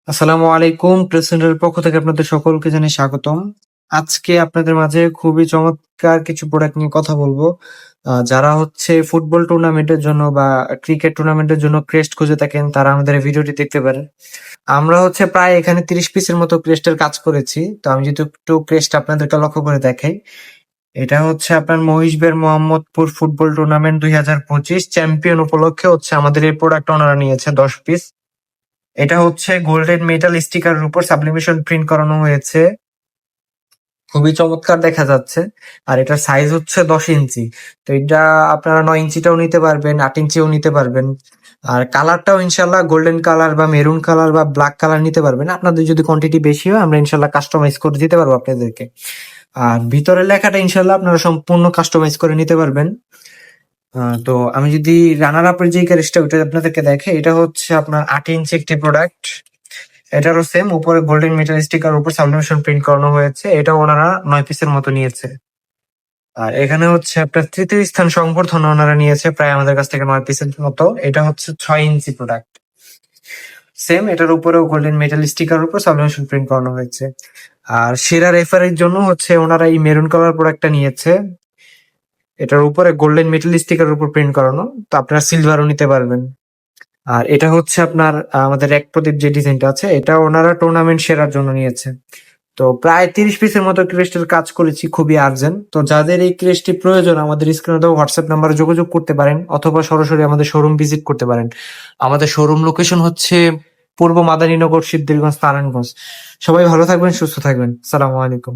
আসসালামু আলাইকুম। প্রেসিডেন্টের পক্ষ থেকে আপনাদের সকলকে জানাই স্বাগতম। আজকে আপনাদের মাঝে খুবই চমৎকার কিছু প্রোডাক্ট নিয়ে কথা বলবো। যারা হচ্ছে ফুটবল টুর্নামেন্টের জন্য বা ক্রিকেট টুর্নামেন্টের জন্য ক্রেস্ট খুঁজে থাকেন তারা আমাদের এই ভিডিওটি দেখতে পারেন। আমরা হচ্ছে প্রায় এখানে 30 পিসের মতো ক্রেস্টের কাজ করেছি। তো আমি যদি একটু ক্রেস্ট আপনাদেরকে লক্ষ্য করে দেখাই। এটা হচ্ছে আপনার মহিষবের মোহাম্মদপুর ফুটবল টুর্নামেন্ট 2025 চ্যাম্পিয়ন উপলক্ষে হচ্ছে আমাদের এই প্রোডাক্ট ওনারা নিয়েছে 10 পিস। এটা হচ্ছে গোল্ডেন মেটাল স্টিকারের উপর সাবলিমেশন প্রিন্ট করানো হয়েছে। খুবই চমৎকার দেখা যাচ্ছে। আর এটার সাইজ হচ্ছে 10 ইঞ্চি। তো এটা আপনারা 9 ইঞ্চিটাও নিতে পারবেন, 8 ইঞ্চিও নিতে পারবেন। আর কালারটাও ইনশাল্লাহ গোল্ডেন কালার বা মেরুন কালার বা ব্ল্যাক কালার নিতে পারবেন। আপনাদের যদি কোয়ান্টিটি বেশি হয় আমরা ইনশাল্লাহ কাস্টমাইজ করে দিতে পারবো আপনাদেরকে। আর ভিতরের লেখাটা ইনশাল্লাহ আপনারা সম্পূর্ণ কাস্টমাইজ করে নিতে পারবেন। তো আমি যদি রানার আপের যে ক্যারেজটা ওটা আপনাদেরকে দেখে, এটা হচ্ছে আপনার 8 ইঞ্চি একটি প্রোডাক্ট। এটারও সেম উপরে গোল্ডেন মেটাল স্টিকার উপর সাবলিমেশন প্রিন্ট করানো হয়েছে। এটা ওনারা 9 পিসের মতো নিয়েছে। আর এখানে হচ্ছে আপনার তৃতীয় স্থান সংবর্ধনা ওনারা নিয়েছে প্রায় আমাদের কাছ থেকে 9 পিসের মতো। এটা হচ্ছে 6 ইঞ্চি প্রোডাক্ট। সেম এটার উপরেও গোল্ডেন মেটাল স্টিকার উপর সাবলিমেশন প্রিন্ট করানো হয়েছে। আর সেরা রেফারের জন্য হচ্ছে ওনারা এই মেরুন কালার প্রোডাক্টটা নিয়েছে। এটার উপরে গোল্ডেন মেটাল স্টিকার উপর প্রিন্ট করানো। তো আপনারা সিলভারও নিতে পারবেন। আর এটা হচ্ছে আপনার আমাদের এক প্রদীপ যে ডিজাইনটা আছে এটা ওনারা টুর্নামেন্ট সেরার জন্য নিয়েছে। তো প্রায় 30 পিসের মতো ক্রেস্টের কাজ করেছি, খুবই আর্জেন্ট। তো যাদের এই ক্রেস্টটি প্রয়োজন আমাদের স্ক্রিনে দেওয়া হোয়াটসঅ্যাপ নাম্বারে যোগাযোগ করতে পারেন অথবা সরাসরি আমাদের শোরুম ভিজিট করতে পারেন। আমাদের শোরুম লোকেশন হচ্ছে পূর্ব মাদারীনগর, সিদ্ধিরগঞ্জ, নারায়ণগঞ্জ। সবাই ভালো থাকবেন, সুস্থ থাকবেন। সালামু আলাইকুম।